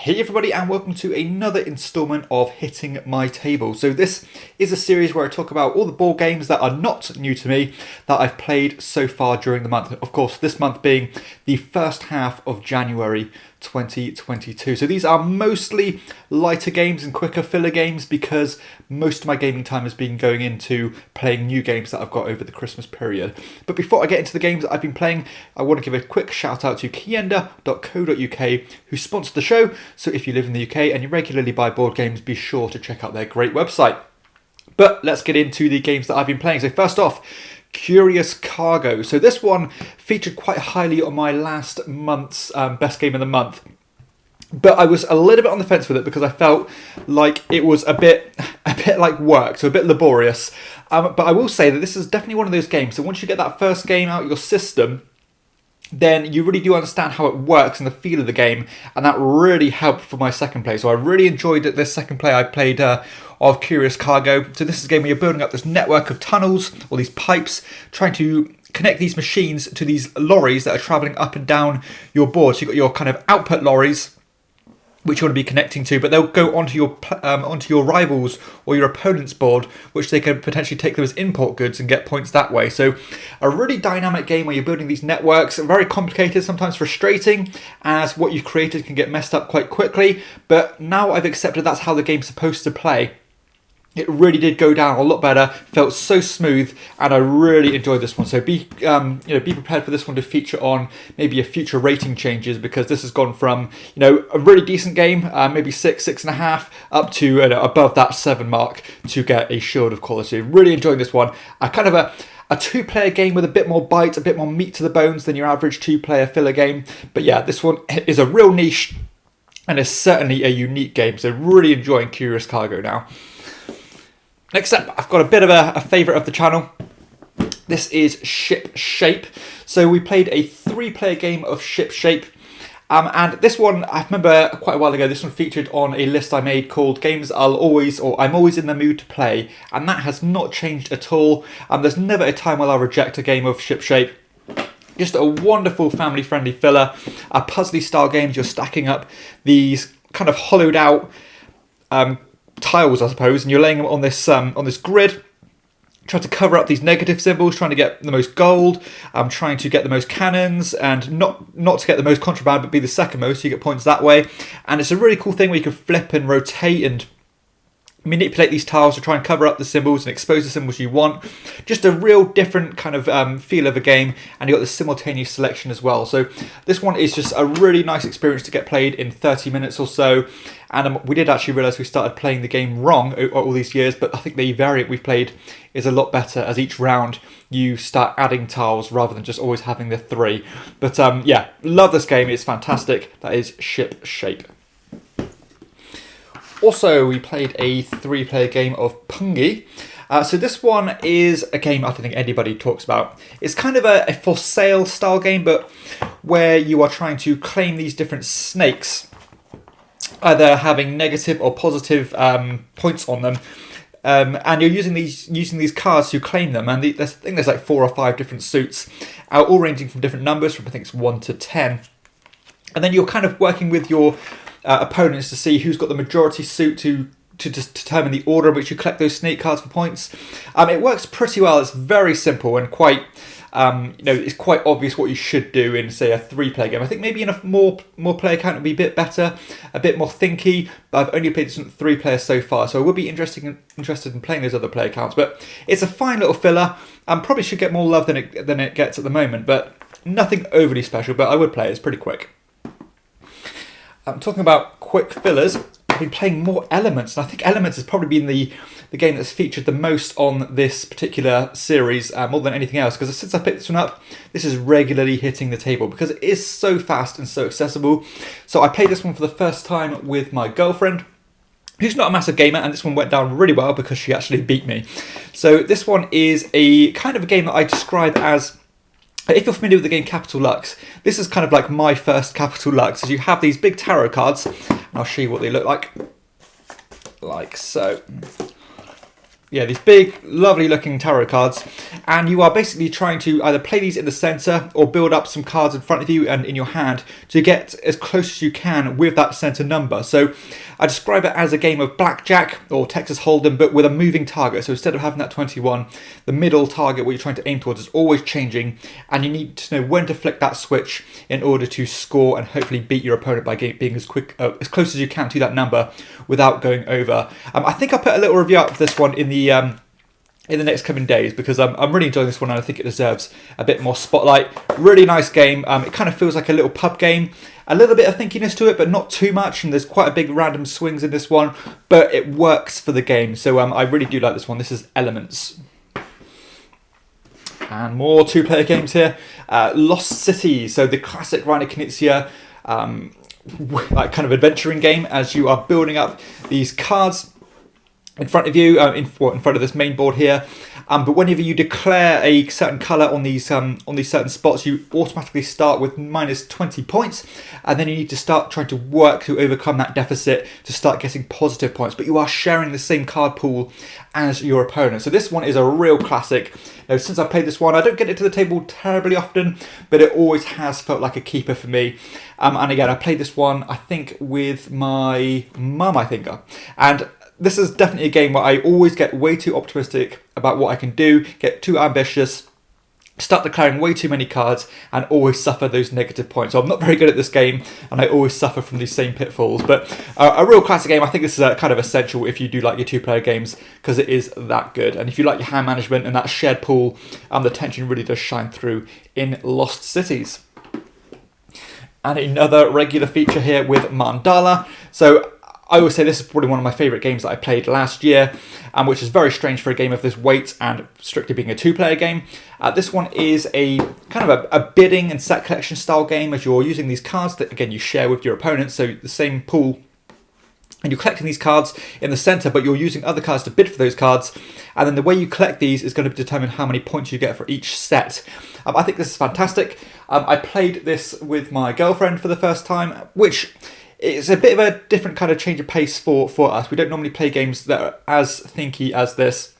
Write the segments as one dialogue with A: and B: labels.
A: Hey everybody, and welcome to another instalment of Hitting My Table. So this is a series where I talk about all the board games that are not new to me that I've played so far during the month. Of course, this month being the first half of January 2022. So these are mostly lighter games and quicker filler games because most of my gaming time has been going into playing new games that I've got over the Christmas period. But before I get into the games that I've been playing, I want to give a quick shout out to kienda.co.uk who sponsored the show. So if you live in the UK and you regularly buy board games, be sure to check out their great website. But let's get into the games that I've been playing. So first off, Curious Cargo. So this one featured quite highly on my last month's best game of the month. But I was a little bit on the fence with it because I felt like it was a bit like work, so a bit laborious. But I will say that this is definitely one of those games. So once you get that first game out of your system, then you really do understand how it works and the feel of the game, and that really helped for my second play. So I really enjoyed this second play I played of Curious Cargo. So this is a game where you're building up this network of tunnels, or these pipes, trying to connect these machines to these lorries that are travelling up and down your board. So you've got your kind of output lorries, which you want to be connecting to, but they'll go onto your rivals or your opponent's board, which they can potentially take them as import goods and get points that way. So a really dynamic game where you're building these networks, very complicated, sometimes frustrating, as what you've created can get messed up quite quickly. But now I've accepted that's how the game's supposed to play. It really did go down a lot better, felt so smooth, and I really enjoyed this one. So be prepared for this one to feature on maybe a future rating changes, because this has gone from a really decent game, maybe 6.5, up to above that 7 mark to get a shield of quality. Really enjoying this one. A two-player game with a bit more bite, a bit more meat to the bones than your average two-player filler game. But yeah, this one is a real niche and is certainly a unique game. So really enjoying Curious Cargo now. Next up, I've got a bit of a favourite of the channel. This is Ship Shape. So we played a 3-player game of Ship Shape. And this one, I remember quite a while ago, this one featured on a list I made called Games I'm always in the mood to play. And that has not changed at all. There's never a time when I'll reject a game of Ship Shape. Just a wonderful family-friendly filler. Puzzly style games, you're stacking up these kind of hollowed out tiles, I suppose, and you're laying them on this grid, trying to cover up these negative symbols, trying to get the most gold, trying to get the most cannons, and not to get the most contraband, but be the second most, so you get points that way. And it's a really cool thing where you can flip and rotate and manipulate these tiles to try and cover up the symbols and expose the symbols you want. Just a real different kind of feel of a game, and you've got the simultaneous selection as well. So this one is just a really nice experience to get played in 30 minutes or so. And we did actually realise we started playing the game wrong all these years, but I think the variant we've played is a lot better, as each round you start adding tiles rather than just always having the 3. But yeah, love this game, it's fantastic. That is Ship Shape. Also, we played a 3-player game of Pongi. So this one is a game I don't think anybody talks about. It's kind of a for sale style game, but where you are trying to claim these different snakes, either having negative or positive points on them. And you're using these cards to claim them. And I think there's like 4 or 5 different suits, all ranging from different numbers, from I think it's 1 to 10. And then you're kind of working with your opponents to see who's got the majority suit to just determine the order in which you collect those snake cards for points. It works pretty well. It's very simple and quite, it's quite obvious what you should do in, say, a 3-player game. I think maybe in a more player count it would be a bit better, a bit more thinky. But I've only played this in 3 players so far, so I would be interested in playing those other player counts. But it's a fine little filler. Probably should get more love than it gets at the moment, but nothing overly special. But I would play it. It's pretty quick. I'm talking about quick fillers. I've been playing more Elements, and I think Elements has probably been the game that's featured the most on this particular series, more than anything else, because since I picked this one up, this is regularly hitting the table because it is so fast and so accessible. So I played this one for the first time with my girlfriend, who's not a massive gamer, and this one went down really well because she actually beat me. So this one is a kind of a game that I describe as, if you're familiar with the game Capital Lux, this is kind of like my first Capital Lux. As you have these big tarot cards, and I'll show you what they look like so. these big, lovely looking tarot cards, and you are basically trying to either play these in the centre or build up some cards in front of you and in your hand to get as close as you can with that centre number. So I describe it as a game of blackjack or Texas Hold'em, but with a moving target. So instead of having that 21, the middle target, what you're trying to aim towards, is always changing, and you need to know when to flick that switch in order to score and hopefully beat your opponent by being as close as you can to that number without going over. I think I'll put a little review up of this one in the next coming days, because I'm really enjoying this one and I think it deserves a bit more spotlight. Really nice game. It kind of feels like a little pub game. A little bit of thinkiness to it, but not too much, and there's quite a big random swings in this one, but it works for the game. So I really do like this one. This is Elements. And more two-player games here. Lost Cities, so the classic Reiner Knizia like kind of adventuring game, as you are building up these cards in front of you, in front of this main board here. But whenever you declare a certain colour on these certain spots, you automatically start with minus 20 points, and then you need to start trying to work to overcome that deficit to start getting positive points. But you are sharing the same card pool as your opponent. So this one is a real classic. Now, since I played this one, I don't get it to the table terribly often, but it always has felt like a keeper for me. And again, I played this one, I think, with my mum, and this is definitely a game where I always get way too optimistic about what I can do, get too ambitious, start declaring way too many cards, and always suffer those negative points. So I'm not very good at this game, and I always suffer from these same pitfalls. But a real classic game. I think this is kind of essential if you do like your two-player games, because it is that good. And if you like your hand management and that shared pool, the tension really does shine through in Lost Cities. And another regular feature here with Mandala. So I always say this is probably one of my favourite games that I played last year, which is very strange for a game of this weight and strictly being a two-player game. This one is a kind of a bidding and set collection style game, as you're using these cards that, again, you share with your opponent, so the same pool, and you're collecting these cards in the centre, but you're using other cards to bid for those cards, and then the way you collect these is going to determine how many points you get for each set. I think this is fantastic. I played this with my girlfriend for the first time, which it's a bit of a different kind of change of pace for us. We don't normally play games that are as thinky as this.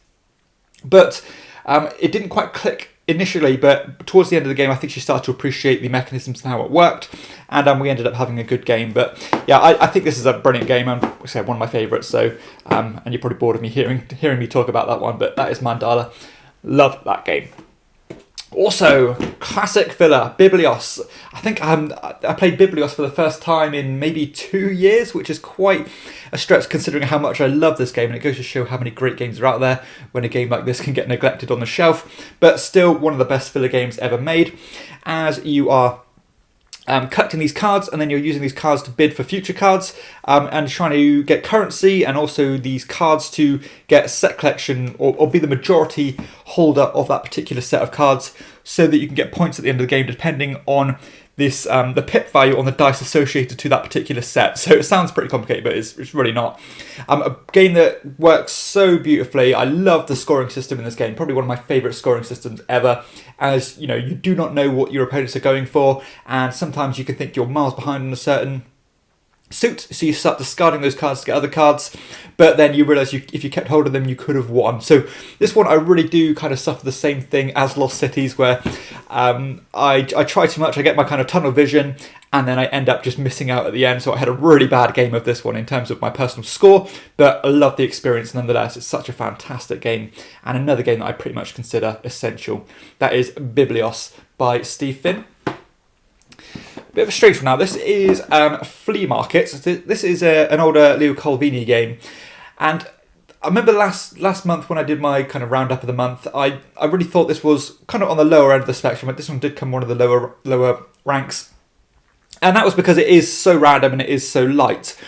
A: But it didn't quite click initially, but towards the end of the game, I think she started to appreciate the mechanisms and how it worked. And we ended up having a good game. But yeah, I think this is a brilliant game, and one of my favourites. So, and you're probably bored of me hearing me talk about that one, but that is Mandala. Love that game. Also, classic filler, Biblios. I think I played Biblios for the first time in maybe 2 years, which is quite a stretch considering how much I love this game, and it goes to show how many great games are out there when a game like this can get neglected on the shelf. But still, one of the best filler games ever made, as you are collecting these cards, and then you're using these cards to bid for future cards, and trying to get currency, and also these cards to get set collection or be the majority holder of that particular set of cards, so that you can get points at the end of the game depending on this the pip value on the dice associated to that particular set. So it sounds pretty complicated, but it's really not. A game that works so beautifully. I love the scoring system in this game, probably one of my favourite scoring systems ever, as you know, you do not know what your opponents are going for, and sometimes you can think you're miles behind on a certain suit, so you start discarding those cards to get other cards, but then you realise if you kept hold of them, you could have won. So this one, I really do kind of suffer the same thing as Lost Cities, where I try too much, I get my kind of tunnel vision, and then I end up just missing out at the end. So I had a really bad game of this one in terms of my personal score, but I love the experience nonetheless. It's such a fantastic game, and another game that I pretty much consider essential. That is Biblios by Steve Finn. Bit of a strange one now. This is Flea Market. This is an older Leo Colvini game, and I remember last month when I did my kind of roundup of the month, I really thought this was kind of on the lower end of the spectrum, but this one did come one of the lower ranks, and that was because it is so random and it is so light.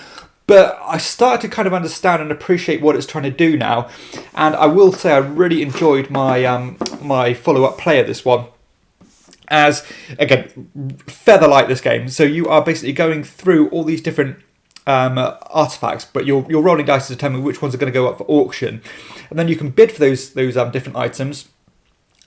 A: But I started to kind of understand and appreciate what it's trying to do now, and I will say I really enjoyed my my follow-up play of this one. As, again, feather light this game. So you are basically going through all these different artifacts, but you're rolling dice to determine which ones are going to go up for auction. And then you can bid for those different items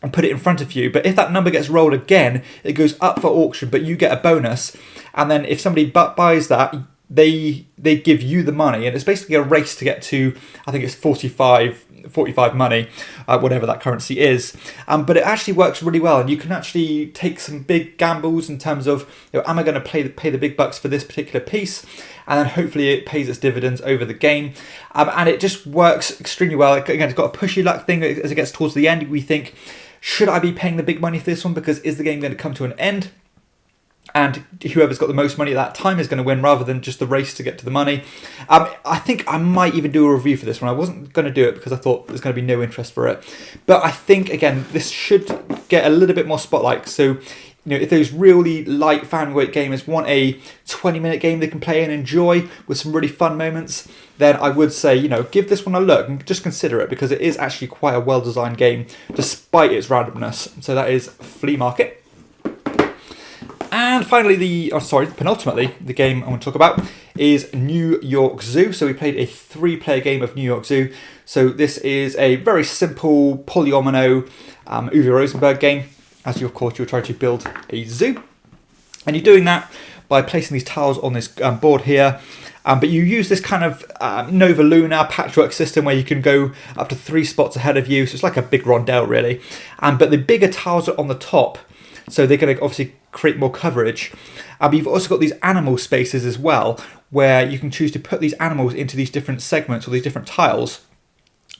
A: and put it in front of you. But if that number gets rolled again, it goes up for auction, but you get a bonus. And then if somebody buys that, they give you the money, and it's basically a race to get to, I think it's 45 money, whatever that currency is. But it actually works really well, and you can actually take some big gambles in terms of, am I going to pay the big bucks for this particular piece? And then hopefully it pays its dividends over the game. And it just works extremely well. Again, it's got a pushy luck thing. As it gets towards the end, we think, should I be paying the big money for this one? Because is the game going to come to an end? And whoever's got the most money at that time is going to win, rather than just the race to get to the money. I think I might even do a review for this one. I wasn't going to do it because I thought there's going to be no interest for it. But I think, again, this should get a little bit more spotlight. So, if those really light fan-weight gamers want a 20-minute game they can play and enjoy with some really fun moments, then I would say, give this one a look and just consider it, because it is actually quite a well-designed game despite its randomness. So that is Flea Market. And finally, penultimately, the game I want to talk about is New York Zoo. So we played a 3-player game of New York Zoo. So this is a very simple polyomino Uwe Rosenberg game. As you'll try to build a zoo. And you're doing that by placing these tiles on this board here. But you use this kind of Nova Luna patchwork system where you can go up to 3 spots ahead of you. So it's like a big rondelle, really. But the bigger tiles are on the top, so they're going to obviously create more coverage. But you've also got these animal spaces as well, where you can choose to put these animals into these different segments or these different tiles.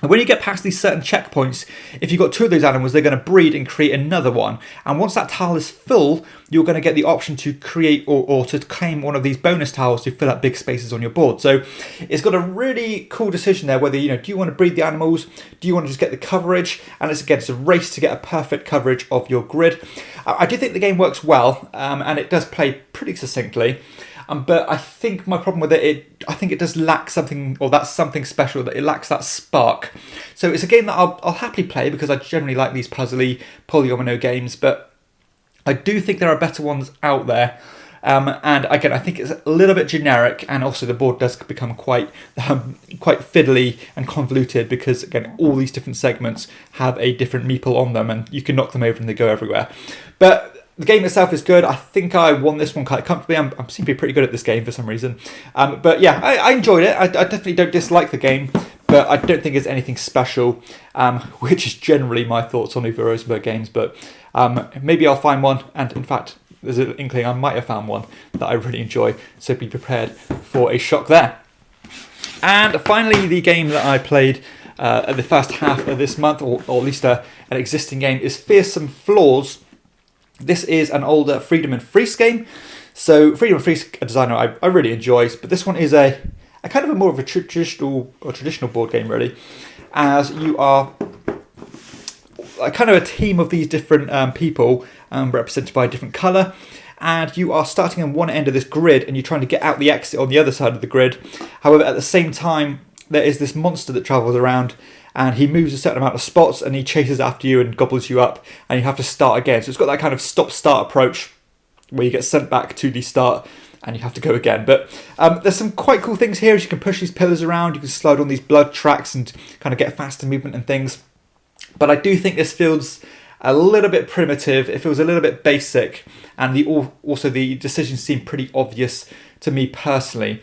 A: And when you get past these certain checkpoints, if you've got 2 of those animals, they're going to breed and create another one. And once that tile is full, you're going to get the option to create or to claim one of these bonus tiles to fill up big spaces on your board. So it's got a really cool decision there, whether, do you want to breed the animals? Do you want to just get the coverage? And it's a race to get a perfect coverage of your grid. I do think the game works well, and it does play pretty succinctly. But I think my problem with I think it does lack something, or that's something special, that it lacks that spark. So it's a game that I'll happily play, because I generally like these puzzly polyomino games, but I do think there are better ones out there. And again, I think it's a little bit generic, and also the board does become quite fiddly and convoluted, because again, all these different segments have a different meeple on them, and you can knock them over and they go everywhere. But the game itself is good. I think I won this one quite comfortably. I seem to be pretty good at this game for some reason. But yeah, I enjoyed it. I definitely don't dislike the game, but I don't think it's anything special, which is generally my thoughts on Uwe Rosenberg games. But maybe I'll find one, and in fact, there's an inkling I might have found one that I really enjoy, so be prepared for a shock there. And finally, the game that I played at the first half of this month, or at least an existing game, is Fearsome Flaws. This is an older Freedom and Freeze game. So Freedom and Freeze, a designer I really enjoy, but this one is a kind of a more of a traditional board game, really, as you are kind of a team of these different people represented by a different colour, and you are starting on one end of this grid and you're trying to get out the exit on the other side of the grid. However, at the same time, there is this monster that travels around, and he moves a certain amount of spots and he chases after you and gobbles you up, and you have to start again. So it's got that kind of stop-start approach where you get sent back to the start and you have to go again. But there's some quite cool things here, as you can push these pillars around, you can slide on these blood tracks and kind of get faster movement and things. But I do think this feels a little bit primitive, it feels a little bit basic, and also the decisions seem pretty obvious to me personally.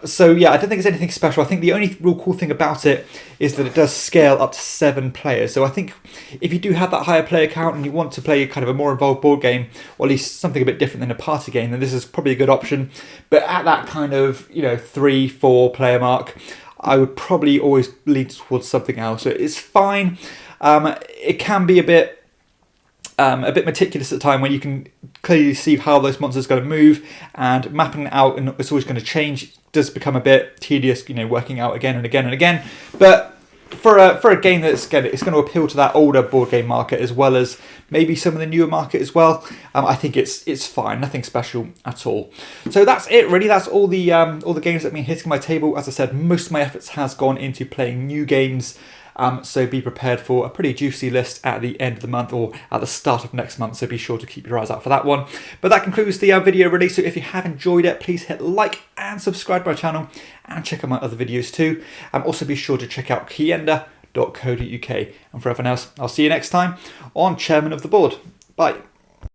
A: So yeah, I don't think it's anything special. I think the only real cool thing about it is that it does scale up to 7 players. So I think if you do have that higher player count and you want to play kind of a more involved board game, or at least something a bit different than a party game, then this is probably a good option. But at that kind of 3-4 player mark, I would probably always lean towards something else. So it's fine. It can be a bit meticulous at the time, when you can clearly see how those monsters are going to move, and mapping it out, and it's always going to change. It does become a bit tedious, working out again and again and again. But for a game that's it's going to appeal to that older board game market, as well as maybe some of the newer market as well, I think it's fine. Nothing special at all. So that's it, really. That's all the games that have been hitting my table. As I said, most of my efforts has gone into playing new games. So be prepared for a pretty juicy list at the end of the month, or at the start of next month, so be sure to keep your eyes out for that one. But that concludes the video really, so if you have enjoyed it, please hit like and subscribe to my channel, and check out my other videos too. Also be sure to check out kienda.co.uk. And for everyone else, I'll see you next time on Chairman of the Board. Bye.